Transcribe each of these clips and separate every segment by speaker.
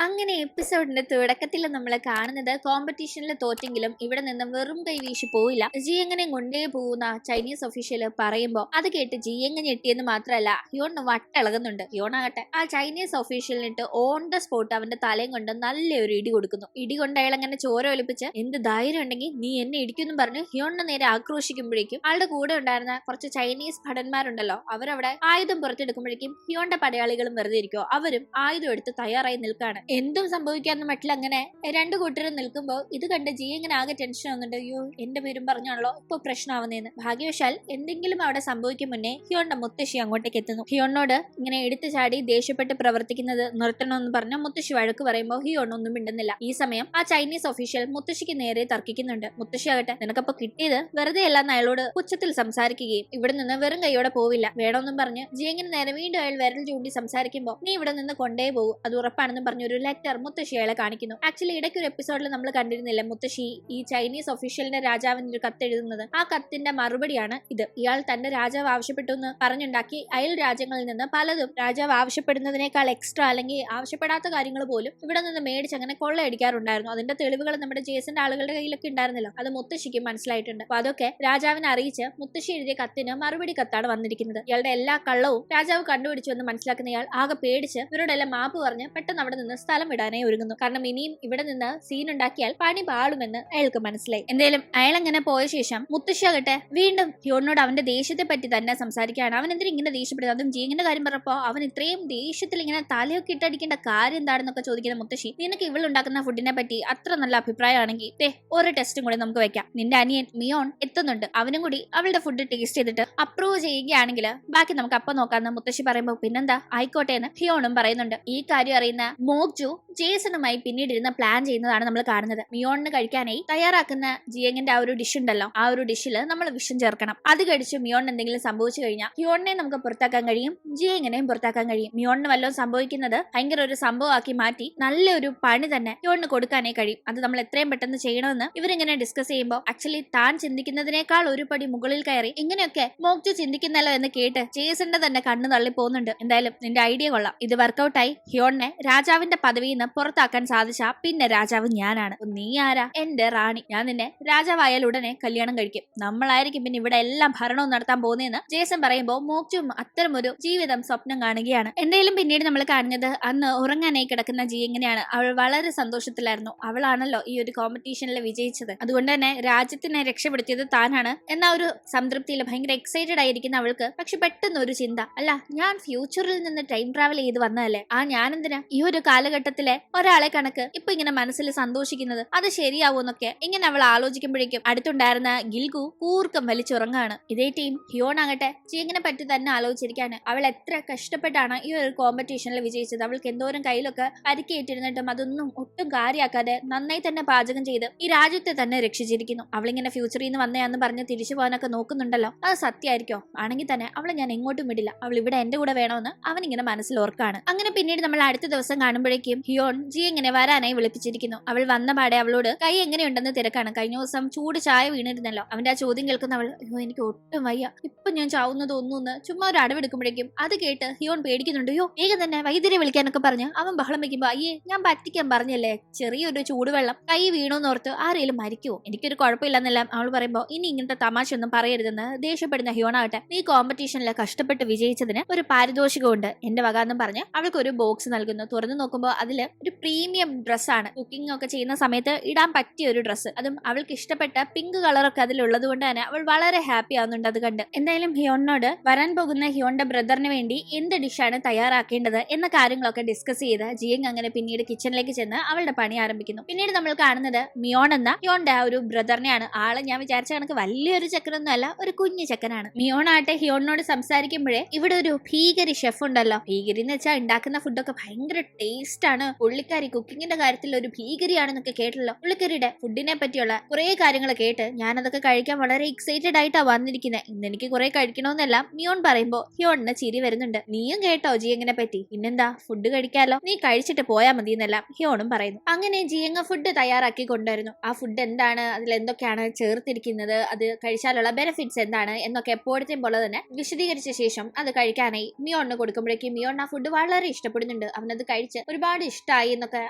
Speaker 1: അങ്ങനെ എപ്പിസോഡിന്റെ തുടക്കത്തിൽ നമ്മൾ കാണുന്നത് കോമ്പറ്റീഷനിൽ തോറ്റെങ്കിലും ഇവിടെ നിന്ന് വെറും കൈ വീശി പോയില്ല. ജി എങ്ങനെ കൊണ്ടേ പോകുന്ന ചൈനീസ് ഒഫീഷ്യല് പറയുമ്പോ അത് കേട്ട് ജി എങ്ങനെ ഞെട്ടിയെന്ന് മാത്രമല്ല ഹിയോൺ വട്ടിളകുന്നുണ്ട്. ഹിയോൺ ആകട്ടെ ആ ചൈനീസ് ഒഫീഷ്യലിനിട്ട് ഓൺ ദ സ്പോട്ട് അവന്റെ തലയും കൊണ്ട് നല്ലൊരു ഇടി കൊടുക്കുന്നു. ഇടി കൊണ്ട് അയാൾ അങ്ങനെ ചോര ഒലിപ്പിച്ച് എന്ത് ധൈര്യം ഉണ്ടെങ്കിൽ നീ എന്നെ ഇടിക്കുന്നു പറഞ്ഞു ഹിയോണിനെ നേരെ ആക്രോശിക്കുമ്പോഴേക്കും ആളുടെ കൂടെ ഉണ്ടായിരുന്ന കുറച്ച് ചൈനീസ് ഭടന്മാരുണ്ടല്ലോ, അവരവിടെ ആയുധം പുറത്തെടുക്കുമ്പോഴേക്കും ഹിയോണിന്റെ പടയാളികളും വെറുതെ ഇരിക്കോ, അവരും ആയുധം എടുത്ത് തയ്യാറായി നിൽക്കാണ്. എന്തും സംഭവിക്കാന്ന് മട്ടിൽ അങ്ങനെ രണ്ടു കൂട്ടരും നിൽക്കുമ്പോൾ ഇത് കണ്ട് ജി ഇങ്ങനെ ആകെ ടെൻഷൻ ആവുന്നുണ്ട്. അയ്യോ എന്റെ പേരും പറഞ്ഞാണല്ലോ ഇപ്പൊ പ്രശ്നമാവുന്നേന്ന്. ഭാഗ്യവശാൽ എന്തെങ്കിലും അവിടെ സംഭവിക്കും മുന്നേ ഹിയോണിന്റെ മുത്തശ്ശി അങ്ങോട്ടേക്ക് എത്തുന്നു. ഹിയോണിനോട് ഇങ്ങനെ എടുത്തു ചാടി ദേഷ്യപ്പെട്ട് പ്രവർത്തിക്കുന്നത് നിർത്തണമെന്ന് പറഞ്ഞ മുത്തശ്ശി വഴക്ക് പറയുമ്പോൾ ഹിയോൺ ഒന്നും മിണ്ടുന്നില്ല. ഈ സമയം ആ ചൈനീസ് ഒഫീഷ്യൽ മുത്തശ്ശിക്ക് നേരെ തർക്കിക്കുന്നുണ്ട്. മുത്തശ്ശി ആകട്ടെ നിനക്കപ്പോ കിട്ടിയത് വെറുതെ അല്ലാന്ന് അയാളോട് പുച്ഛത്തിൽ സംസാരിക്കുകയും ഇവിടെ നിന്ന് വെറും കൈയോടെ പോവില്ല വേണമെന്നും പറഞ്ഞ് ജി ഇങ്ങനെ നേരെ വീണ്ടും അയാൾ വിരൽ ചൂണ്ടി സംസാരിക്കുമ്പോൾ നീ ഇവിടെ നിന്ന് കൊണ്ടേ പോകും അത് ഉറപ്പാണെന്നും പറഞ്ഞ ഒരു ലെറ്റർ മുത്തശ്ശി അയാളെ കാണിക്കുന്നു. ആക്ച്വലി ഇടയ്ക്ക് ഒരു എപ്പിസോഡിൽ നമ്മൾ കണ്ടിരുന്നില്ല മുത്തശ്ശി ഈ ചൈനീസ് ഒഫീഷ്യലിന്റെ രാജാവിന് ഒരു കത്ത് എഴുതുന്നത്. ആ കത്തിന്റെ മറുപടിയാണ് ഇത്. ഇയാൾ തന്റെ രാജാവ് ആവശ്യപ്പെട്ടു എന്ന് പറഞ്ഞുണ്ടാക്കി അയൽ രാജ്യങ്ങളിൽ നിന്ന് പലതും രാജാവ് ആവശ്യപ്പെടുന്നതിനേക്കാൾ എക്സ്ട്രാ അല്ലെങ്കിൽ ആവശ്യപ്പെടാത്ത കാര്യങ്ങൾ പോലും ഇവിടെ നിന്ന് മേടിച്ച് അങ്ങനെ കൊള്ളയടിക്കാറുണ്ടായിരുന്നു. അതിന്റെ തെളിവുകൾ നമ്മുടെ ജേസന്റെ ആളുകളുടെ കയ്യിലൊക്കെ ഉണ്ടായിരുന്നല്ലോ. അത് മുത്തശ്ശിക്ക് മനസ്സിലായിട്ടുണ്ട്. അപ്പൊ അതൊക്കെ രാജാവിനെ അറിയിച്ച് മുത്തശ്ശി എഴുതിയ കത്തിന് മറുപടി കത്താണ് വന്നിരിക്കുന്നത്. ഇയാളുടെ എല്ലാ കള്ളവും രാജാവ് കണ്ടുപിടിച്ചു എന്ന് മനസ്സിലാക്കുന്ന ഇയാൾ ആകെ പേടിച്ച് ഇവരോടെല്ലാം മാപ്പ് പറഞ്ഞ് പെട്ടെന്ന് അവിടെ നിന്ന് സ്ഥലം വിടാനായി ഒരുങ്ങുന്നു. കാരണം ഇനിയും ഇവിടെ നിന്ന് സീൻ ഉണ്ടാക്കിയാൽ പണി പാളുമെന്ന് അയാൾക്ക് മനസ്സിലായി. എന്തായാലും അയാൾ അങ്ങനെ പോയ ശേഷം മുത്തശ്ശിയാകട്ടെ വീണ്ടും ഹിയോണിനോട് അവന്റെ ദേഷ്യത്തെ പറ്റി തന്നെ സംസാരിക്കുകയാണ്. അവൻ എന്തിനും ഇങ്ങനെ ദേഷ്യപ്പെടുന്നത്, അതും ജീങ്ങിന്റെ കാര്യം പറഞ്ഞപ്പോ അവൻ ഇത്രയും ദേഷ്യത്തിൽ ഇങ്ങനെ തലയൊക്കെ ഇട്ടടിക്കേണ്ട കാര്യം എന്താണെന്നൊക്കെ ചോദിക്കുന്ന മുത്തശ്ശി, നിനക്ക് ഇവളുണ്ടാക്കുന്ന ഫുഡിനെ പറ്റി അത്ര നല്ല അഭിപ്രായമാണെങ്കിൽ ഒരു ടെസ്റ്റും കൂടി നമുക്ക് വെക്കാം. നിന്റെ അനിയൻ മിയോൺ എത്തുന്നുണ്ട്, അവനും കൂടി അവളുടെ ഫുഡ് ടേസ്റ്റ് ചെയ്തിട്ട് അപ്രൂവ് ചെയ്യുകയാണെങ്കിൽ ബാക്കി നമുക്ക് അപ്പം നോക്കാന്ന് മുത്തശ്ശി പറയുമ്പോൾ പിന്നെന്താ ആയിക്കോട്ടെ എന്ന് ഹിയോണും പറയുന്നുണ്ട്. ഈ കാര്യം അറിയുന്ന മോക്ജു ജേസണുമായി പിന്നീട് ഇരുന്ന് പ്ലാൻ ചെയ്യുന്നതാണ് നമ്മൾ കാണുന്നത്. മിയോണിന് കഴിക്കാനായി തയ്യാറാക്കുന്ന ജിയങ്ങിന്റെ ആ ഒരു ഡിഷ് ഉണ്ടല്ലോ, ആ ഒരു ഡിഷിൽ നമ്മൾ വിഷം ചേർക്കണം. അത് കഴിച്ച് മിയോണിന് എന്തെങ്കിലും സംഭവിച്ചു കഴിഞ്ഞാൽ ഹിയോണിനെ നമുക്ക് പുറത്താക്കാൻ കഴിയും, ജിയങ്ങിനെയും പുറത്താക്കാൻ കഴിയും. മിയോണിന് വല്ലതും സംഭവിക്കുന്നത് ഭയങ്കര ഒരു സംഭവമാക്കി മാറ്റി നല്ലൊരു പണി തന്നെ ഹിയോണിന് കൊടുക്കാനേ കഴിയും. അത് നമ്മൾ എത്രയും പെട്ടെന്ന് ചെയ്യണമെന്ന് ഇവരിങ്ങനെ ഡിസ്കസ് ചെയ്യുമ്പോൾ ആക്ച്വലി താൻ ചിന്തിക്കുന്നതിനേക്കാൾ ഒരു പടി മുകളിൽ കയറി ഇങ്ങനെയൊക്കെ മോക്ജു ചിന്തിക്കുന്നല്ലോ എന്ന് കേട്ട് ജേസന്റെ തന്നെ കണ്ണു തള്ളി പോകുന്നുണ്ട്. എന്തായാലും നിന്റെ ഐഡിയ കൊള്ളാം. ഇത് വർക്കൗട്ടായി ഹിയോണിനെ രാജാവിന്റെ പദവിയിൽ നിന്ന് പുറത്താക്കാൻ സാധിച്ചാ പിന്നെ രാജാവ് ഞാനാണ്. നീ ആരാ? എന്റെ റാണി. ഞാൻ നിന്നെ രാജാവായാൽ ഉടനെ കല്യാണം കഴിക്കും, നമ്മളായിരിക്കും പിന്നെ ഇവിടെ എല്ലാം ഭരണവും നടത്താൻ പോകുന്നതെന്ന് ജേസൺ പറയുമ്പോൾ മോക്ജും അത്തരമൊരു ജീവിതം സ്വപ്നം കാണുകയാണ്. എന്തായാലും പിന്നീട് നമ്മൾ കാണുന്നത് അന്ന് ഉറങ്ങാനായി കിടക്കുന്ന ജി എങ്ങനെയാണ്. അവൾ വളരെ സന്തോഷത്തിലായിരുന്നു. അവളാണല്ലോ ഈ ഒരു കോമ്പറ്റീഷനിൽ വിജയിച്ചത്, അതുകൊണ്ട് തന്നെ രാജ്യത്തിനെ രക്ഷപ്പെടുത്തിയത് താനാണ് എന്ന ഒരു സംതൃപ്തിയിൽ ഭയങ്കര എക്സൈറ്റഡ് ആയിരിക്കുന്ന അവൾക്ക് പക്ഷെ പെട്ടെന്ന് ഒരു ചിന്ത, അല്ല ഞാൻ ഫ്യൂച്ചറിൽ നിന്ന് ടൈം ട്രാവൽ ചെയ്ത് വന്നതല്ലേ, ഞാനെന്തിനാ ഈ ഒരു കാലഘട്ടത്തിലെ ഒരാളെ കണക്ക് ഇപ്പൊ ഇങ്ങനെ മനസ്സിൽ സന്തോഷിക്കുന്നത്, അത് ശരിയാവൂന്നൊക്കെ ഇങ്ങനെ അവൾ ആലോചിക്കുമ്പോഴേക്കും അടുത്തുണ്ടായിരുന്ന ഗിൽഗു കൂർക്കം വലിച്ചുറങ്ങാണ്. ഇതേ ടീം ഹിയോൺ ആകട്ടെ ജിയങ്ങിനെ പറ്റി തന്നെ ആലോചിച്ചിരിക്കാണ്. അവൾ എത്ര കഷ്ടപ്പെട്ടാണ് ഈ ഒരു കോമ്പറ്റീഷനിൽ വിജയിച്ചത്. അവൾക്ക് എന്തോരം കയ്യിലൊക്കെ പരിക്കേറ്റിരുന്നിട്ടും അതൊന്നും ഒട്ടും കാര്യമാക്കാതെ നന്നായി തന്നെ പാചകം ചെയ്ത് ഈ രാജ്യത്തെ തന്നെ രക്ഷിച്ചിരിക്കുന്നു. അവളിങ്ങനെ ഫ്യൂച്ചറിൽ നിന്ന് വന്നയാന്ന് പറഞ്ഞ് തിരിച്ചു പോകാനൊക്കെ നോക്കുന്നുണ്ടല്ലോ, അത് സത്യമായിരിക്കോ? ആണെങ്കിൽ തന്നെ അവളെ ഞാൻ എങ്ങോട്ടും വിടില്ല, അവൾ ഇവിടെ എന്റെ കൂടെ വേണമെന്ന് അവൻ ഇങ്ങനെ മനസ്സിൽ ഓർക്കാണ്. അങ്ങനെ പിന്നീട് നമ്മൾ അടുത്ത ദിവസം കാണുമ്പോഴേക്കും ഹിയോൺ ജി ഇങ്ങനെ വരാനായി വിളിപ്പിച്ചിരിക്കുന്നു. അവൾ വന്ന പാടെ അവളോട് കൈ എങ്ങനെയുണ്ടെന്ന് തിരക്കാണ്. കഴിഞ്ഞ ദിവസം ചൂട് ചായ വീണിരുന്നല്ലോ. അവന്റെ ആ ചോദ്യം കേൾക്കുന്ന അവൾ, അയ്യോ എനിക്ക് ഒട്ടും വയ്യ, ഇപ്പൊ ഞാൻ ചാവുന്നത് ഒന്നൊന്ന് ചുമ്മാ ഒരു അടവെടുക്കുമ്പോഴേക്കും അത് കേട്ട് ഹിയോൺ പേടിക്കുന്നുണ്ട്. അയ്യോ വേഗം തന്നെ വൈദ്യരെ വിളിക്കാനൊക്കെ പറഞ്ഞ് അവൻ ബഹളം വെക്കുമ്പോ, അയ്യേ ഞാൻ പറ്റിക്കാൻ പറഞ്ഞല്ലേ, ചെറിയൊരു ചൂടുവെള്ളം കൈ വീണോന്നോർത്ത് ആരെങ്കിലും മരിക്കുവോ, എനിക്കൊരു കുഴപ്പമില്ലെന്നെല്ലാം അവൾ പറയുമ്പോ ഇനി ഇങ്ങനത്തെ തമാശ ഒന്നും പറയരുതെന്ന് ദേഷ്യപ്പെടുന്ന ഹിയോൺ ആകട്ടെ നീ കോമ്പറ്റീഷനിൽ കഷ്ടപ്പെട്ട് വിജയിച്ചതിന് ഒരു പാരിതോഷികമുണ്ട് എന്റെ വക എന്നും പറഞ്ഞ് അവൾക്ക് ഒരു ബോക്സ് നൽകുന്നു. തുറന്നു നോക്കുമ്പോൾ അതില് ഒരു പ്രീമിയം ഡ്രസ്സാണ്. കുക്കിംഗ് ഒക്കെ ചെയ്യുന്ന സമയത്ത് ഇടാൻ പറ്റിയ ഒരു ഡ്രസ്സ്, അതും അവൾക്ക് ഇഷ്ടപ്പെട്ട പിങ്ക് കളറൊക്കെ അതിലുള്ളത് കൊണ്ട് തന്നെ അവൾ വളരെ ഹാപ്പി ആവുന്നുണ്ട് അത് കണ്ട്. എന്തായാലും ഹിയോണിനോട് വരാൻ പോകുന്ന ഹിയോണിന്റെ ബ്രദറിന് വേണ്ടി എന്ത് ഡിഷാണ് തയ്യാറാക്കേണ്ടത് എന്ന കാര്യങ്ങളൊക്കെ ഡിസ്കസ് ചെയ്ത് ജിയങ് അങ്ങനെ പിന്നീട് കിച്ചണിലേക്ക് ചെന്ന് അവളുടെ പണി ആരംഭിക്കുന്നു. പിന്നീട് നമ്മൾ കാണുന്നത് മിയോൺ എന്ന ഹിയോണിന്റെ ആ ഒരു ബ്രദറിനെയാണ്. ആള് ഞാൻ വിചാരിച്ച കണക്ക് വലിയൊരു ചെക്കനൊന്നും അല്ല, ഒരു കുഞ്ഞു ചെക്കനാണ്. മിയോൺ ആട്ടെ ഹിയോണിനോട് സംസാരിക്കുമ്പോഴേ ഇവിടെ ഒരു ഭീകരി ഷെഫ് ഉണ്ടല്ലോ, ഭീകരി എന്ന് വെച്ചാൽ ഉണ്ടാക്കുന്ന ഫുഡൊക്കെ ഭയങ്കര ടേസ്റ്റ് ആണ്, പുള്ളിക്കാരി കുക്കിങ്ങിന്റെ കാര്യത്തിൽ ഒരു ഭീകരിയാണെന്നൊക്കെ കേട്ടല്ലോ. പുള്ളിക്കാരിയുടെ ഫുഡിനെ പറ്റിയുള്ള കുറെ കാര്യങ്ങൾ കേട്ട് ഞാനതൊക്കെ കഴിക്കാൻ വളരെ എക്സൈറ്റഡ് ആയിട്ടാ വന്നിരിക്കുന്നത്. ഇന്ന് എനിക്ക് കുറെ കഴിക്കണമെന്നെല്ലാം മിയോൺ പറയുമ്പോ ഹിയോണിന് ചിരി വരുന്നുണ്ട്. നീയും കേട്ടോ ജിയങ്ങിനെ പറ്റി? പിന്നെന്താ, ഫുഡ് കഴിക്കാലോ, നീ കഴിച്ചിട്ട് പോയാ മതി എന്നെല്ലാം ഹിയോണും പറയുന്നു. അങ്ങനെ ജിയങ്ങ ഫുഡ് തയ്യാറാക്കി കൊണ്ടുവരുന്നു. ആ ഫുഡ് എന്താണ്, അതിൽ എന്തൊക്കെയാണ് ചേർത്തിരിക്കുന്നത്, അത് കഴിച്ചാലുള്ള ബെനിഫിറ്റ്സ് എന്താണ് എന്നൊക്കെ എപ്പോഴത്തെയും പോലെ തന്നെ വിശദീകരിച്ച ശേഷം അത് കഴിക്കാനായി മിയോണിന് കൊടുക്കുമ്പോഴേക്കും മിയോൺ ആ ഫുഡ് വളരെ ഇഷ്ടപ്പെടുന്നുണ്ട്. അവനത് കഴിച്ച് ഒരുപാട് ഒരുപാട് ഇഷ്ടമായി എന്നൊക്കെ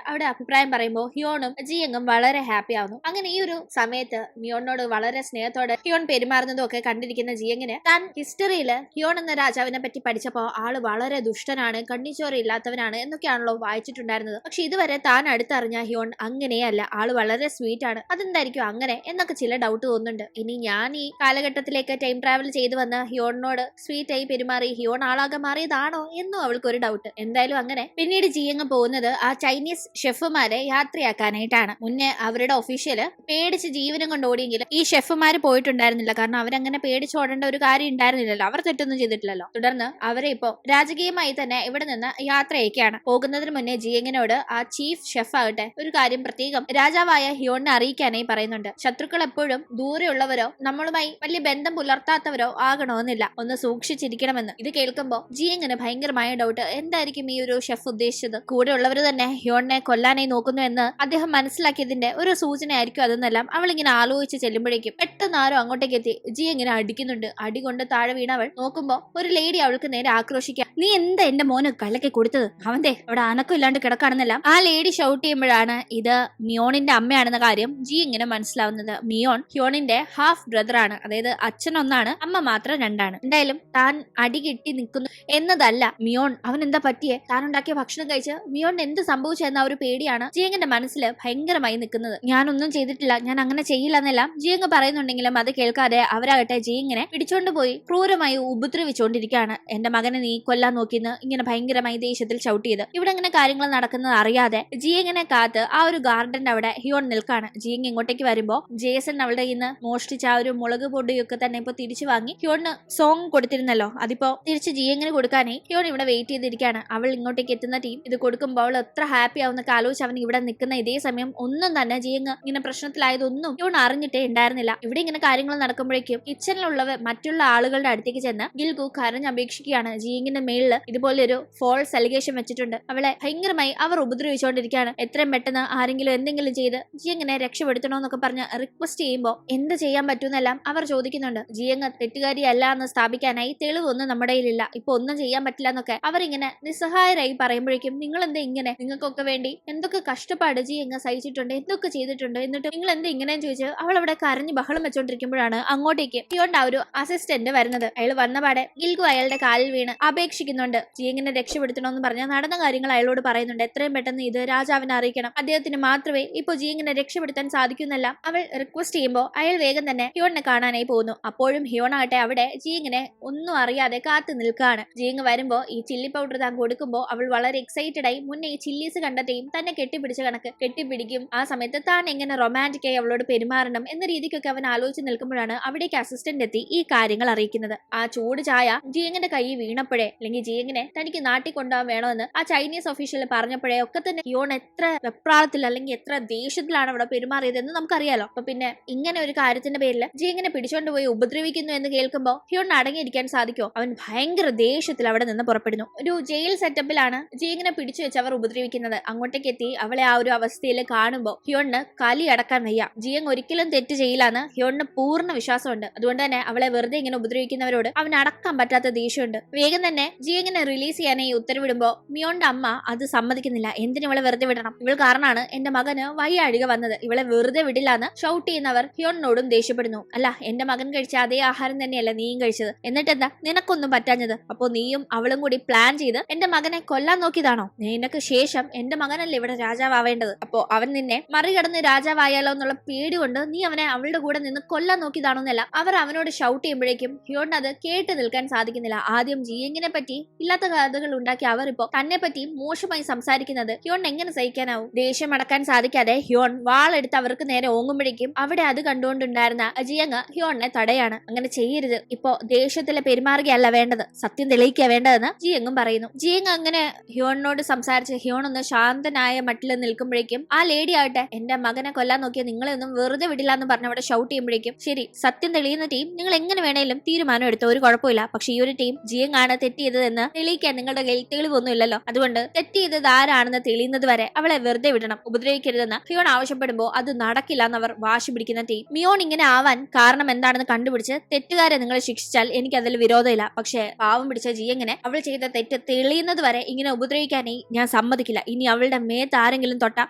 Speaker 1: അവിടെ അഭിപ്രായം പറയുമ്പോൾ ഹിയോണും ജിയങ്ങും വളരെ ഹാപ്പി ആവുന്നു. അങ്ങനെ ഈ ഒരു സമയത്ത് മിയോണിനോട് വളരെ സ്നേഹത്തോടെ ഹിയോൺ പെരുമാറുന്നതും ഒക്കെ കണ്ടിരിക്കുന്ന ജിയങ്ങിന് താൻ ഹിസ്റ്ററിയില് ഹിയോൺ എന്ന രാജാവിനെ പറ്റി പഠിച്ചപ്പോ ആള് വളരെ ദുഷ്ടനാണ്, കണ്ണിച്ചോര ഇല്ലാത്തവനാണ് എന്നൊക്കെയാണല്ലോ വായിച്ചിട്ടുണ്ടായിരുന്നത്. പക്ഷെ ഇതുവരെ താൻ അടുത്തറിഞ്ഞ ഹിയോൺ അങ്ങനെയല്ല, ആള് വളരെ സ്വീറ്റ് ആണ്. അതെന്തായിരിക്കും അങ്ങനെ എന്നൊക്കെ ചില ഡൗട്ട് തോന്നുന്നുണ്ട്. ഇനി ഞാൻ ഈ കാലഘട്ടത്തിലേക്ക് ടൈം ട്രാവൽ ചെയ്തു വന്ന ഹിയോണിനോട് സ്വീറ്റ് ആയി പെരുമാറി ഹിയോൺ ആളാകെ മാറിയതാണോ എന്നും അവൾക്ക് ഒരു ഡൗട്ട്. എന്തായാലും അങ്ങനെ പിന്നീട് ജിയങ് പോകുന്നത് ആ ചൈനീസ് ഷെഫുമാരെ യാത്രയാക്കാനായിട്ടാണ്. മുന്നേ അവരുടെ ഒഫീഷ്യല് പേടിച്ച് ജീവനം കൊണ്ട് ഓടിയെങ്കിലും ഈ ഷെഫുമാര് പോയിട്ടുണ്ടായിരുന്നില്ല. കാരണം അവരങ്ങനെ പേടിച്ചോടേണ്ട ഒരു കാര്യം ഉണ്ടായിരുന്നില്ലല്ലോ, അവർ തെറ്റൊന്നും ചെയ്തിട്ടില്ലല്ലോ. തുടർന്ന് അവരെ ഇപ്പോ രാജകീയമായി തന്നെ ഇവിടെ നിന്ന് യാത്രയൊക്കെയാണ്. പോകുന്നതിന് മുന്നേ ജിയങ്ങിനോട് ആ ചീഫ് ഷെഫ് ആകട്ടെ ഒരു കാര്യം പ്രത്യേകം രാജാവായ ഹിയോണിനെ അറിയിക്കാനായി പറയുന്നുണ്ട്. ശത്രുക്കൾ എപ്പോഴും ദൂരെയുള്ളവരോ നമ്മളുമായി വലിയ ബന്ധം പുലർത്താത്തവരോ ആകണമെന്നില്ല, ഒന്ന് സൂക്ഷിച്ചിരിക്കണമെന്ന്. ഇത് കേൾക്കുമ്പോ ജിയങ്ങിന് ഭയങ്കരമായ ഡൗട്ട്, എന്തായിരിക്കും ഈ ഒരു ഷെഫ് ഉദ്ദേശിച്ചത്? കൂടെ ഉള്ളവര് തന്നെ ഹിയോണിനെ കൊല്ലാനായി നോക്കുന്നു എന്ന് അദ്ദേഹം മനസ്സിലാക്കിയതിന്റെ ഒരു സൂചനയായിരിക്കും അതെന്നെല്ലാം അവൾ ഇങ്ങനെ ആലോചിച്ച് ചെല്ലുമ്പോഴേക്കും പെട്ടെന്ന് ആരോ അങ്ങോട്ടേക്ക് എത്തി ജിയങ്ങിനെ അടിക്കുന്നുണ്ട്. അടി കൊണ്ട് താഴെ വീണവൾ നോക്കുമ്പോ ഒരു ലേഡി അവൾക്ക് നേരെ ആക്രോശിക്കാം. നീ എന്താ എന്റെ മോന് കള്ളക്കെ കൊടുത്തത്? അവന്റെ അവിടെ അനക്കം ഇല്ലാണ്ട് കിടക്കാണെന്നെല്ലാം ആ ലേഡി ഷൗട്ട് ചെയ്യുമ്പോഴാണ് ഇത് മിയോണിന്റെ അമ്മയാണെന്ന കാര്യം ജിയങ്ങിന് മനസ്സിലാവുന്നത്. മിയോൺ ഹിയോണിന്റെ ഹാഫ് ബ്രദർ ആണ്, അതായത് അച്ഛൻ ഒന്നാണ്, അമ്മ മാത്രം രണ്ടാണ്. എന്തായാലും താൻ അടി കിട്ടി നിൽക്കുന്നു എന്നതല്ല മിയോൺ, അവൻ എന്താ പറ്റിയേ? താൻ ഉണ്ടാക്കിയ ഭക്ഷണം കഴിച്ച് മിയോണിന് എന്ത് സംഭവിച്ചെന്ന ഒരു പേടിയാണ് ജിയങ്ങിന്റെ മനസ്സിൽ ഭയങ്കരമായി നിൽക്കുന്നത്. ഞാനൊന്നും ചെയ്തിട്ടില്ല, ഞാൻ അങ്ങനെ ചെയ്യില്ല എന്നെല്ലാം ജിയങ് പറയുന്നുണ്ടെങ്കിലും അത് കേൾക്കാതെ അവരാകട്ടെ ജിയങ്ങിനെ പിടിച്ചോണ്ട് പോയി ക്രൂരമായി ഉപദ്രവിച്ചുകൊണ്ടിരിക്കുകയാണ്. എന്റെ മകനെ നീ കൊല്ലാൻ നോക്കിന്ന് ഇങ്ങനെ ഭയങ്കരമായി ദേഷ്യത്തിൽ ഷൗട്ട് ചെയ്ത് ഇവിടെ ഇങ്ങനെ കാര്യങ്ങൾ നടക്കുന്നത് അറിയാതെ ജിയങ്ങിനെ കാത്ത് ആ ഒരു ഗാർഡന്റെ അവിടെ ഹിയോൺ നിൽക്കാണ്. ജിയങ് ഇങ്ങോട്ടേക്ക് വരുമ്പോ ജേസൺ അവളുടെ ഇന്ന് മോഷ്ടിച്ച ആ ഒരു മുളക് പൊടിയൊക്കെ തന്നെ ഇപ്പൊ തിരിച്ചു വാങ്ങി ഹിയോണിന് സോങ് കൊടുത്തിരുന്നല്ലോ, അതിപ്പോ തിരിച്ച് ജിയങ്ങിന് കൊടുക്കാനേ ഹിയോൺ ഇവിടെ വെയിറ്റ് ചെയ്തിരിക്കുകയാണ്. അവൾ ഇങ്ങോട്ടേക്ക് എത്തുന്ന ടീം ഇത് കൊടുക്കുമ്പോൾ അവൾ എത്ര ഹാപ്പി ആവുന്നൊക്കെ ആലോചിച്ച് അവൻ ഇവിടെ നിൽക്കുന്ന ഇതേ സമയം ഒന്നും തന്നെ ജിയങ് ഇങ്ങനെ പ്രശ്നത്തിലായതൊന്നും ഹിയോൺ അറിഞ്ഞിട്ടേ ഉണ്ടായിരുന്നില്ല. ഇവിടെ ഇങ്ങനെ കാര്യങ്ങൾ നടക്കുമ്പോഴേക്കും കിച്ചണിലുള്ളവ മറ്റുള്ള ആളുകളുടെ അടുത്തേക്ക് ചെന്ന് ഗിൽഗു കരഞ്ഞപേക്ഷിക്കുകയാണ്. ജിയങ്ങിന്റെ മേളില് ഇതുപോലെ ഒരു ഫോൾസ് അലിഗേഷൻ വെച്ചിട്ടുണ്ട്, അവളെ ഭയങ്കരമായി അവർ ഉപദ്രവിച്ചുകൊണ്ടിരിക്കുകയാണ്. എത്രയും പെട്ടെന്ന് ആരെങ്കിലും എന്തെങ്കിലും ചെയ്ത് ജിയങ്ങിനെ രക്ഷപ്പെടുത്തണോന്നൊക്കെ പറഞ്ഞ് റിക്വസ്റ്റ് ചെയ്യുമ്പോൾ എന്ത് ചെയ്യാൻ പറ്റുമെന്നെല്ലാം അവർ ചോദിക്കുന്നുണ്ട്. ജിയങ് തെറ്റുകാരിയല്ല എന്ന് സ്ഥാപിക്കാനായി തെളിവൊന്നും നമ്മുടെ കയ്യിലില്ല, ഇപ്പൊ ഒന്നും ചെയ്യാൻ പറ്റില്ല എന്നൊക്കെ അവരിങ്ങനെ നിസ്സഹായരായി പറയുമ്പോഴേക്കും നിങ്ങൾ എന്താ ഇങ്ങനെ, നിങ്ങൾക്കൊക്കെ വേണ്ടി എന്തൊക്കെ കഷ്ടപ്പാട് ജിയങ് സഹിച്ചിട്ടുണ്ട്, എന്തൊക്കെ ചെയ്തിട്ടുണ്ട്, എന്നിട്ട് നിങ്ങൾ എന്താ ഇങ്ങനെയെന്ന് ചോദിച്ച് അവൾ അവിടെ കരഞ്ഞ് ബഹളം വെച്ചോണ്ടിരിക്കുമ്പോഴാണ് അങ്ങോട്ടേക്ക് ഹിയോണിന്റെ ആ ഒരു അസിസ്റ്റന്റ് വരുന്നത്. അയാൾ വന്നപാടെ ഗിൽഗു അയാളുടെ കാലിൽ വീണ് അപേക്ഷിക്കുന്നുണ്ട് ജിയങ്ങിനെ രക്ഷപ്പെടുത്തണമെന്ന് പറഞ്ഞ് നടന്ന കാര്യങ്ങൾ അയാളോട് പറയുന്നുണ്ട്. എത്രയും പെട്ടെന്ന് ഇത് രാജാവിനെ അറിയിക്കണം, അദ്ദേഹത്തിന് മാത്രമേ ഇപ്പൊ ജിയങ്ങിനെ രക്ഷപ്പെടുത്താൻ സാധിക്കുന്നെല്ലാം അവൾ റിക്വസ്റ്റ് ചെയ്യുമ്പോൾ അയാൾ വേഗം തന്നെ ഹിയോണിനെ കാണാനായി പോകുന്നു. അപ്പോഴും ഹിയോണാകട്ടെ അവിടെ ജിയങ്ങിനെ ഒന്നും അറിയാതെ കാത്തു നിൽക്കുകയാണ്. ജിയങ് വരുമ്പോ ഈ ചില്ലി പൗഡർ താൻ കൊടുക്കുമ്പോൾ അവൾ വളരെ എക്സൈറ്റഡ് ആയി മുന്നേ ഈ ചില്ലീസ് കണ്ടെത്തിയും തന്നെ കെട്ടിപ്പിടിച്ച കണക്ക് കെട്ടിപ്പിടിക്കും. ആ സമയത്ത് താൻ എങ്ങനെ റൊമാൻറ്റിക് ആയി അവളോട് പെരുമാറണം എന്ന രീതിക്കൊക്കെ അവൻ ആലോചിച്ച് നിൽക്കുമ്പോഴാണ് അവിടേക്ക് അസിസ്റ്റന്റ് എത്തി ഈ കാര്യങ്ങൾ അറിയിക്കുന്നത്. ആ ചൂട് ചായ ജിയങ്ങിന്റെ കൈ വീണപ്പോഴേ അല്ലെങ്കിൽ ജിയങ്ങിനെ തനിക്ക് നാട്ടിൽ കൊണ്ടുപോകാൻ വേണമെന്ന് ആ ചൈനീസ് ഒഫീഷ്യൽ പറഞ്ഞപ്പോഴേ ഒക്കെ തന്നെ ഹിയോൺ എത്ര വെപ്രാളത്തിൽ അല്ലെങ്കിൽ എത്ര ദേഷ്യത്തിലാണ് അവിടെ പെരുമാറിയതെന്ന് നമുക്കറിയാലോ. അപ്പൊ പിന്നെ ഇങ്ങനെ ഒരു കാര്യത്തിന്റെ പേരിൽ ജിയങ്ങിനെ പിടിച്ചോണ്ട് പോയി ഉപദ്രവിക്കുന്നു എന്ന് കേൾക്കുമ്പോൾ ഹിയോൺ അടങ്ങിയിരിക്കാൻ സാധിക്കോ? അവൻ ഭയങ്കര ദേഷ്യത്തിൽ അവിടെ നിന്ന് പുറപ്പെടുന്നു. ഒരു ജയിൽ സെറ്റപ്പിലാണ് ജിയങ്ങിനെ പിടിച്ചു വെച്ച് അവർ ഉപദ്രവിക്കുന്നത്. അങ്ങോട്ടേക്ക് എത്തി അവളെ ആ ഒരു അവസ്ഥയിൽ കാണുമ്പോൾ ഹിയോണിന് കലി അടക്കാൻ വയ്യ. ജിയങ് ഒരിക്കലും തെറ്റ് ചെയ്യില്ലെന്ന് ഹിയോണിന് പൂർണ്ണ വിശ്വാസമുണ്ട്. അതുകൊണ്ട് തന്നെ അവളെ വെറുതെ ഇങ്ങനെ ഉപദ്രവിക്കുന്നവരോട് അവൻ അടക്കാൻ പറ്റാത്ത ദേഷ്യമുണ്ട്. വേഗം തന്നെ ജിയങ്ങിനെ റിലീസ് ചെയ്യാനായി ഉത്തരവിടുമ്പോ മിയോന്റെ അമ്മ അത് സമ്മതിക്കുന്നില്ല. എന്തിനു ഇവളെ വെറുതെ വിടണം? ഇവൾ കാരണമാണ് എന്റെ മകന് വയ്യാഴിക വന്നത്, ഇവളെ വെറുതെ വിടില്ലാന്ന് ഷൗട്ട് ചെയ്യുന്നവർ ഹിയോണിനോടും ദേഷ്യപ്പെടുന്നു. അല്ല, എന്റെ മകൻ കഴിച്ച അതേ ആഹാരം തന്നെയല്ല നീയും കഴിച്ചത്, എന്നിട്ടെന്താ നിനക്കൊന്നും പറ്റാഞ്ഞത്? അപ്പോ നീയും അവളും കൂടി പ്ലാൻ ചെയ്ത് എന്റെ മകനെ കൊല്ലാൻ നോക്കിയതാണോ? നിനക്ക് ശേഷം എന്റെ മകനല്ലേ ഇവിടെ രാജാവേണ്ടത്. അപ്പോ അവൻ നിന്നെ മറികടന്ന് രാജാവായാലോ എന്നുള്ള പേടി കൊണ്ട് നീ അവനെ അവളുടെ കൂടെ നിന്ന് കൊല്ലാൻ നോക്കിയതാണോന്നല്ല അവർ അവനോട് ഷൗട്ട് ചെയ്യുമ്പോഴേക്കും ഹിയോണിന് അത് കേട്ട് നിൽക്കാൻ സാധിക്കുന്നില്ല. ആദ്യം ജിയങ്ങിനെ പറ്റി ഇല്ലാത്ത കഥകൾ ഉണ്ടാക്കി അവർ ഇപ്പോ തന്നെ പറ്റി മോശമായി സംസാരിക്കുന്നത് ഹിയോൺ എങ്ങനെ സഹിക്കാനാവും? ദേഷ്യം അടക്കാൻ സാധിക്കാതെ ഹിയോൺ വാളെടുത്ത് അവർക്ക് നേരെ ഓങ്ങുമ്പോഴേക്കും അവിടെ അത് കണ്ടുകൊണ്ടുണ്ടായിരുന്ന ജിയങ് ഹിയോണിനെ തടയാണ്. അങ്ങനെ ചെയ്യരുത്, ഇപ്പോ ദേഷ്യത്തിലെ പെരുമാറുകയല്ല വേണ്ടത്, സത്യം തെളിയിക്കുക വേണ്ടതെന്ന് ജിയങ്ങും പറയുന്നു. ജിയങ് അങ്ങനെ ഹിയോണിനോട് സംസാരിച്ച് ഹിയോൺ ഒന്ന് ശാന്തനായ മട്ടിൽ നിൽക്കുമ്പോഴേക്കും ആ ലേഡി ആവട്ടെ എന്റെ മകനെ കൊല്ലാൻ നോക്കിയ നിങ്ങളെ ഒന്നും വെറുതെ വിടില്ല എന്ന് പറഞ്ഞ് അവിടെ ഷൗട്ട് ചെയ്യുമ്പോഴേക്കും ശരി, സത്യം തെളിയുന്ന ടീം നിങ്ങൾ എങ്ങനെ വേണേലും തീരുമാനം എടുത്തോ, ഒരു കുഴപ്പമില്ല. പക്ഷെ ഈ ഒരു ടീം ജിയങ് ആണ് തെറ്റിയതെന്ന് തെളിയിക്കാൻ നിങ്ങളുടെ കയ്യിൽ തെളിവൊന്നും ഇല്ലല്ലോ, അതുകൊണ്ട് തെറ്റിയത് ആരാണെന്ന് തെളിയുന്നത് വരെ അവളെ വെറുതെ വിടണം, ഉപദ്രവിക്കരുതെന്ന് ഹിയോൺ ആവശ്യപ്പെടുമ്പോൾ അത് നടക്കില്ല എന്നവർ വാശി പിടിക്കുന്ന ടീം. മിയോൺ ഇങ്ങനെ ആവാൻ കാരണം എന്താണെന്ന് കണ്ടുപിടിച്ച് തെറ്റുകാരെ നിങ്ങൾ ശിക്ഷിച്ചാൽ എനിക്ക് അതിൽ വിരോധമില്ല. പക്ഷെ പാവം പിടിച്ച ജിയങ്ങിനെ അവൾ ചെയ്ത തെറ്റ് തെളിയുന്നത് വരെ ഇങ്ങനെ ഉപദ്രവിക്കാനേ ഞാൻ ഞാൻ സമ്മതിക്കില്ല. ഇനി അവളുടെ മേത്ത് ആരെങ്കിലും തൊട്ടാ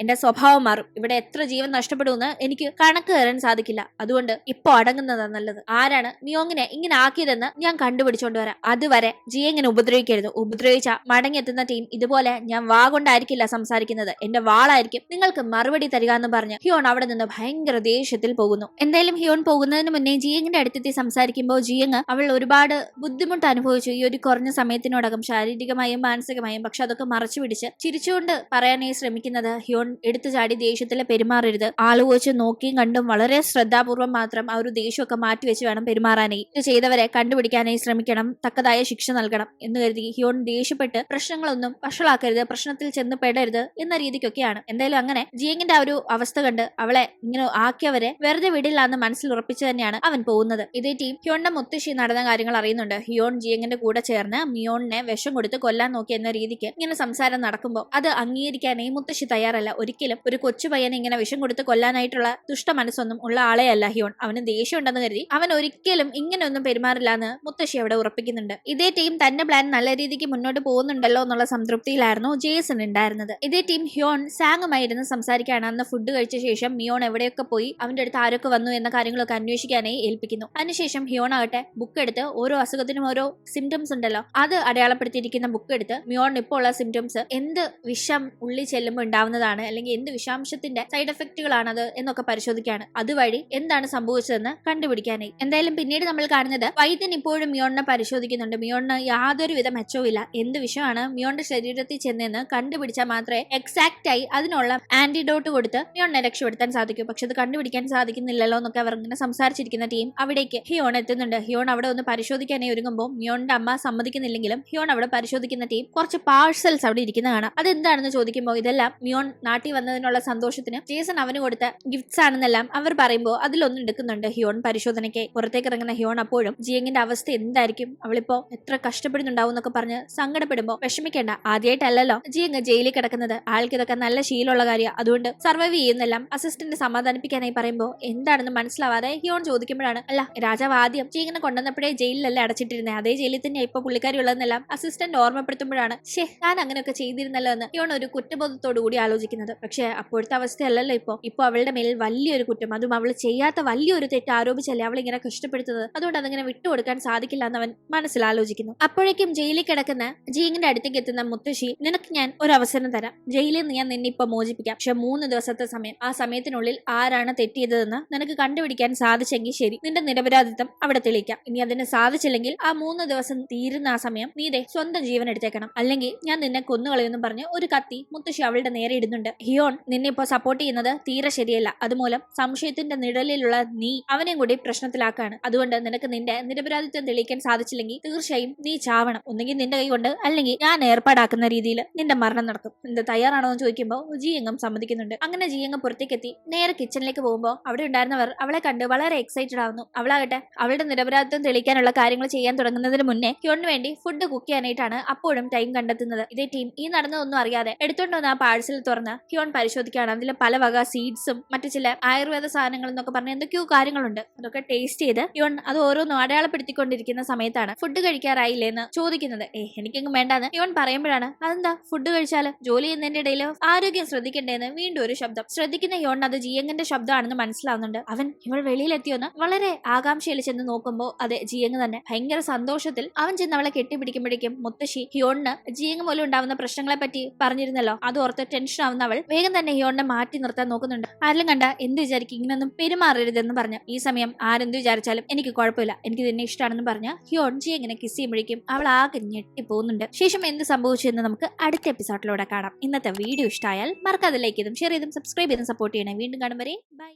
Speaker 1: എന്റെ സ്വഭാവം മാറും. ഇവിടെ എത്ര ജീവൻ നഷ്ടപ്പെടുമെന്ന് എനിക്ക് കണക്ക് തരാൻ സാധിക്കില്ല. അതുകൊണ്ട് ഇപ്പൊ അടങ്ങുന്നതാ നല്ലത്. ആരാണ് മിയോങ്ങിനെ ഇങ്ങനെ ആക്കിയതെന്ന് ഞാൻ കണ്ടുപിടിച്ചോണ്ട് വരാം. അതുവരെ ജിയെങ്ങിനെ ഉപദ്രവിക്കരുത്. ഉപദ്രവിച്ച മടങ്ങിയെത്തുന്ന ടീം ഇതുപോലെ ഞാൻ വാ കൊണ്ടായിരിക്കില്ല സംസാരിക്കുന്നത്, എന്റെ വാളായിരിക്കും നിങ്ങൾക്ക് മറുപടി തരിക എന്ന് പറഞ്ഞ് ഹിയോൺ അവിടെ നിന്ന് ഭയങ്കര ദേഷ്യത്തിൽ പോകുന്നു. എന്തായാലും ഹിയോൺ പോകുന്നതിന് മുന്നേ ജിയെങ്ങിന്റെ അടുത്തെത്തി സംസാരിക്കുമ്പോൾ ജിയങ് അവൾ ഒരുപാട് ബുദ്ധിമുട്ട് അനുഭവിച്ചു ഈ ഒരു കുറഞ്ഞ സമയത്തിനോടകം, ശാരീരികമായും മാനസികമായും. പക്ഷെ അതൊക്കെ മറച്ചു പിടിച്ച് ചിരിച്ചുകൊണ്ട് പറയാനായി ശ്രമിക്കുന്നത് ഹിയോൺ എടുത്തു ചാടി ദേഷ്യത്തിലെ പെരുമാറരുത്. ആള് വെച്ച് നോക്കിയും കണ്ടും വളരെ ശ്രദ്ധാപൂർവം മാത്രം ആ ഒരു ദേഷ്യമൊക്കെ മാറ്റിവെച്ച് വേണം പെരുമാറാനായി. ഇത് ചെയ്തവരെ കണ്ടുപിടിക്കാനായി ശ്രമിക്കണം, തക്കതായ ശിക്ഷ നൽകണം എന്ന് കരുതി ഹിയോൺ ദേഷ്യപ്പെട്ട് പ്രശ്നങ്ങളൊന്നും വഷളാക്കരുത്, പ്രശ്നത്തിൽ ചെന്ന് പെടരുത് എന്ന രീതിക്കൊക്കെയാണ്. എന്തായാലും അങ്ങനെ ജിയങ്ങിന്റെ ആ ഒരു അവസ്ഥ കണ്ട് അവളെ ഇങ്ങനെ ആക്കിയവരെ വെറുതെ വിടില്ല എന്ന് മനസ്സിൽ ഉറപ്പിച്ചു തന്നെയാണ് അവൻ പോകുന്നത്. ഇതേ ടീം ഹിയോണിന്റെ മുത്തശ്ശി നടന്ന കാര്യങ്ങൾ അറിയുന്നുണ്ട്. ഹിയോൺ ജിയങ്ങിന്റെ കൂടെ ചേർന്ന് മിയോണിനെ വിഷം കൊടുത്ത് കൊല്ലാൻ നോക്കി എന്ന രീതിക്ക് ഇങ്ങനെ സംസാരം നടക്കുമ്പോൾ അത് അംഗീകരിക്കാനായി മുത്തശ്ശി തയ്യാറല്ല. ഒരിക്കലും ഒരു കൊച്ചു പയ്യനെ ഇങ്ങനെ വിഷം കൊടുത്ത് കൊല്ലാനായിട്ടുള്ള ദുഷ്ട മനസ്സൊന്നും ഉള്ള ആളെയല്ല ഹിയോൺ. അവന് ദേഷ്യം ഉണ്ടെന്ന് കരുതി അവൻ ഒരിക്കലും ഇങ്ങനെയൊന്നും പെരുമാറില്ല എന്ന് മുത്തശ്ശി അവിടെ ഉറപ്പിക്കുന്നുണ്ട്. ഇതേ ടീം തന്റെ പ്ലാൻ നല്ല രീതിക്ക് മുന്നോട്ട് പോകുന്നുണ്ടല്ലോ എന്നുള്ള സംതൃപ്തിയിലായിരുന്നു ജേസൺ ഉണ്ടായിരുന്നത്. ഇതേ ടീം ഹിയോൺ സാങ്ങുമായി ഇരുന്ന് സംസാരിക്കുകയാണ്. അന്ന് ഫുഡ് കഴിച്ച ശേഷം മിയോൺ എവിടെയൊക്കെ പോയി അവന്റെ അടുത്ത് ആരൊക്കെ വന്നു എന്ന കാര്യങ്ങളൊക്കെ അന്വേഷിക്കാനായി ഏൽപ്പിക്കുന്നു. അതിനുശേഷം ഹിയോൺ ആകട്ടെ ബുക്ക് എടുത്ത് ഓരോ അസുഖത്തിനും ഓരോ സിംറ്റംസ് ഉണ്ടല്ലോ അത് അടയാളപ്പെടുത്തിയിരിക്കുന്ന ബുക്ക് എടുത്ത് മിയോൺ ഇപ്പോൾ ഉള്ള സിംറ്റംസ്, എന്ത് വിഷം ഉള്ളിൽ ചെല്ലുമ്പോൾ ഉണ്ടാവുന്നതാണ് അല്ലെങ്കിൽ എന്ത് വിഷാംശത്തിന്റെ സൈഡ് എഫക്റ്റുകളാണത് എന്നൊക്കെ പരിശോധിക്കുകയാണ്. അതുവഴി എന്താണ് സംഭവിച്ചതെന്ന് കണ്ടുപിടിക്കാനായി. എന്തായാലും പിന്നീട് നമ്മൾ കാണുന്നത് വൈദ്യൻ ഇപ്പോഴും മിയോണിനെ പരിശോധിക്കുന്നുണ്ട്. മിയോണിന് യാതൊരുവിധ മെച്ചവും ഇല്ല. എന്ത് വിഷമാണ് മിയോണിന്റെ ശരീരത്തിൽ ചെന്നെന്ന് കണ്ടുപിടിച്ചാൽ മാത്രമേ എക്സാക്റ്റ് ആയി അതിനുള്ള ആന്റിഡോട്ട് കൊടുത്ത് മിയോണിനെ രക്ഷപ്പെടുത്താൻ സാധിക്കൂ. പക്ഷെ അത് കണ്ടുപിടിക്കാൻ സാധിക്കുന്നില്ലല്ലോ എന്നൊക്കെ അവർ ഇങ്ങനെ സംസാരിച്ചിരിക്കുന്ന ടീം അവിടേക്ക് ഹിയോൺ എത്തുന്നുണ്ട്. ഹിയോൺ അവിടെ ഒന്ന് പരിശോധിക്കാനായി ഒരുങ്ങുമ്പോൾ മിയോണിന്റെ അമ്മ സമ്മതിക്കുന്നില്ലെങ്കിലും ഹിയോൺ അവിടെ പരിശോധിക്കുന്ന ടീം കുറച്ച് പാഴ്സൽസ് അവിടെ ഇരിക്കുന്ന കാണാം. അതെന്താണെന്ന് ചോദിക്കുമ്പോൾ ഇതെല്ലാം മിയോൺ നാട്ടിൽ വന്നതിനുള്ള സന്തോഷത്തിന് ജേസൺ അവന് കൊടുത്ത ഗിഫ്റ്റ്സ് ആണെന്നെല്ലാം അവർ പറയുമ്പോൾ അതിലൊന്നും എടുക്കുന്നുണ്ട് ഹിയോൺ പരിശോധനയ്ക്ക്. പുറത്തേക്ക് ഇറങ്ങുന്ന ഹിയോൺ അപ്പോഴും ജിയങ്ങിന്റെ അവസ്ഥ എന്തായിരിക്കും, അവളിപ്പോ എത്ര കഷ്ടപ്പെടുന്നുണ്ടാവും എന്നൊക്കെ പറഞ്ഞ് സങ്കടപ്പെടുമ്പോൾ വിഷമിക്കേണ്ട, ആദ്യമായിട്ടല്ലല്ലോ ജിയങ് ജയിലിൽ കിടക്കുന്നത്. ആൾക്ക് ഇതൊക്കെ നല്ല ശീലമുള്ള കാര്യം, അതുകൊണ്ട് സർവൈവ് ചെയ്യുന്നെല്ലാം അസിസ്റ്റന്റ് സമാധാനിപ്പിക്കാനായി പറയുമ്പോൾ എന്താണെന്ന് മനസ്സിലാവാതെ ഹിയോൺ ചോദിക്കുമ്പോഴാണ്, അല്ല രാജാവ് ആദ്യം ജിയങ്ങിനെ കൊണ്ടുവന്നപ്പോഴേ ജയിലിലല്ലേ അടച്ചിട്ടിരുന്നത്, അതേ ജയിലിൽ തന്നെ ഇപ്പൊ പുള്ളിക്കാരി ഉള്ളതെന്നെല്ലാം അസിസ്റ്റന്റ് ഓർമ്മപ്പെടുത്തുമ്പോഴാണ് ഞാൻ അങ്ങനെയൊക്കെ ചെയ്തിരുന്നല്ലോ എന്ന് ഹിയോൺ ഒരു കുറ്റബോധത്തോടു കൂടി ആലോചിക്കുന്നത്. പക്ഷെ അപ്പോഴത്തെ അവസ്ഥയല്ലല്ലോ ഇപ്പൊ അവളുടെ മേലിൽ വലിയൊരു കുറ്റം, അതും അവൾ ചെയ്യാത്ത വലിയൊരു തെറ്റ് ആരോപിച്ചല്ലേ അവൾ ഇങ്ങനെ കഷ്ടപ്പെടുത്തുന്നത്. അതുകൊണ്ട് അതിങ്ങനെ വിട്ടുകൊടുക്കാൻ സാധിക്കില്ല എന്ന് അവൻ മനസ്സിലാലോചിക്കുന്നു. അപ്പോഴേക്കും ജയിലിൽ കിടക്കുന്ന ജിയങ്ങിന്റെ അടുത്തേക്ക് എത്തുന്ന മുത്തശ്ശി, നിനക്ക് ഞാൻ ഒരു അവസരം തരാം, ജയിലിൽ നിന്ന് ഞാൻ നിന്നെ ഇപ്പൊ മോചിപ്പിക്കാം. പക്ഷെ 3 ദിവസത്തെ സമയം, ആ സമയത്തിനുള്ളിൽ ആരാണ് തെറ്റിയതെന്ന് നിനക്ക് കണ്ടുപിടിക്കാൻ സാധിച്ചെങ്കിൽ ശരി, നിന്റെ നിരപരാധിത്വം അവിടെ തെളിയിക്കാം. ഇനി അതിന് സാധിച്ചില്ലെങ്കിൽ ആ 3 ദിവസം തീരുന്ന ആ സമയം നീ സ്വന്തം ജീവൻ എടുത്തേക്കണം, അല്ലെങ്കിൽ ഞാൻ നിന്നെ കൊന്നുകളയെന്നും പറഞ്ഞ് ഒരു കത്തി മുത്തശ്ശി അവളുടെ നേരെ ഇടുന്നുണ്ട്. ഹിയോൺ നിന്നെ ഇപ്പൊ സപ്പോർട്ട് ചെയ്യുന്നത് തീരെ ശരിയല്ല. അതുമൂലം സംശയത്തിന്റെ നിഴലിലുള്ള നീ അവനെയും കൂടി പ്രശ്നത്തിലാക്കാണ്. അതുകൊണ്ട് നിനക്ക് നിന്റെ നിരപരാധിത്വം തെളിയിക്കാൻ സാധിച്ചില്ലെങ്കിൽ തീർച്ചയായും നീ ചാവണം. ഒന്നെങ്കിൽ നിന്റെ കൈ കൊണ്ട്, അല്ലെങ്കിൽ ഞാൻ ഏർപ്പാടാക്കുന്ന രീതിയിൽ നിന്റെ മരണം നടക്കും. എന്ത് തയ്യാറാണോ എന്ന് ചോദിക്കുമ്പോൾ ജിയങ്ങും സമ്മതിക്കുന്നുണ്ട്. അങ്ങനെ ജിയങ്ങ് പുറത്തേക്ക് എത്തി നേരെ കിച്ചണിലേക്ക് പോകുമ്പോൾ അവിടെ ഉണ്ടായിരുന്നവർ അവളെ കണ്ട് വളരെ എക്സൈറ്റഡ് ആവുന്നു. അവളാകട്ടെ അവളുടെ നിരപരാധിത്വം തെളിയിക്കാനുള്ള കാര്യങ്ങൾ ചെയ്യാൻ തുടങ്ങുന്നതിന് മുന്നേ ഹിയോണിന് വേണ്ടി ഫുഡ് കുക്ക് ചെയ്യാനായിട്ടാണ് അപ്പോഴും ടൈം കണ്ടെത്തുന്നത്. ഇതേ ടീം ഈ നടന്നതൊന്നും അറിയാതെ എടുത്തോണ്ട് വന്ന ആ പാഴ്സൽ തുറന്ന് ഹിയോൺ പരിശോധിക്കുകയാണ്. അതിൽ പല വക സീഡ്സും മറ്റു ചില ആയുർവേദ സാധനങ്ങൾ എന്നൊക്കെ പറഞ്ഞ എന്തൊക്കെയോ കാര്യങ്ങളുണ്ട്. അതൊക്കെ ടേസ്റ്റ് ചെയ്ത് ഹിയോൺ അത് ഓരോന്നും അടയാളപ്പെടുത്തിക്കൊണ്ടിരിക്കുന്ന സമയത്താണ് ഫുഡ് കഴിക്കാറായില്ലേന്ന് ചോദിക്കുന്നത്. എനിക്കെങ്കിലും വേണ്ടാന്ന് ഹിയോൺ പറയുമ്പോഴാണ്, അതെന്താ ഫുഡ് കഴിച്ചാല് ജോലി ചെയ്യുന്നതിന്റെ ഇടയിൽ ആരോഗ്യം ശ്രദ്ധിക്കണ്ടേന്ന് വീണ്ടും ഒരു ശബ്ദം. ശ്രദ്ധിക്കുന്ന ഹിയോൺ അത് ജിയങ്ങിന്റെ ശബ്ദമാണെന്ന് മനസ്സിലാവുന്നുണ്ട്. അവൻ ഇവൾ വെളിയിലെത്തിയോന്ന് വളരെ ആകാംക്ഷയിൽ ചെന്ന് നോക്കുമ്പോൾ അതെ ജിയങ് തന്നെ. ഭയങ്കര സന്തോഷത്തിൽ അവൻ ചെന്ന് അവളെ കെട്ടിപ്പിടിക്കുമ്പോഴേക്കും മുത്തശ്ശി ഹിയോണിന് ജിയങ് മൂലം ഉണ്ടാവുന്ന പ്രശ്നങ്ങളെ പറ്റി പറഞ്ഞിരുന്നല്ലോ, അത് ഓർത്ത് ടെൻഷൻ ആവുന്ന അവൾ വേഗം തന്നെ ഹിയോണിനെ മാറ്റി നിർത്താൻ നോക്കുന്നുണ്ട്. ആരെങ്കിലും കണ്ട എന്ത് വിചാരിക്കും, ഇങ്ങനൊന്നും പെരുമാറരുതെന്ന് പറഞ്ഞു. ഈ സമയം ആരെന്ത് വിചാരിച്ചാലും എനിക്ക് കുഴപ്പമില്ല, എനിക്ക് നിന്നെ ഇഷ്ടമാണെന്ന് പറഞ്ഞ ഹിയോൺ ജിയങ്ങിനെ കിസ് ചെയ്യുമ്പോഴേക്കും അവൾ ആകെ ഞെട്ടി പോകുന്നുണ്ട്. ശേഷം എന്ത് സംഭവിച്ചു എന്ന് നമുക്ക് അടുത്ത എപ്പിസോഡിലൂടെ കാണാം. ഇന്നത്തെ വീഡിയോ ഇഷ്ടമായാൽ മറക്കാതെ ലൈക്ക് ചെയ്തും ഷെയർ ചെയ്തും സബ്സ്ക്രൈബ് ചെയ്തും സപ്പോർട്ട് ചെയ്യണേ. വീണ്ടും കാണും വരെ ബൈ.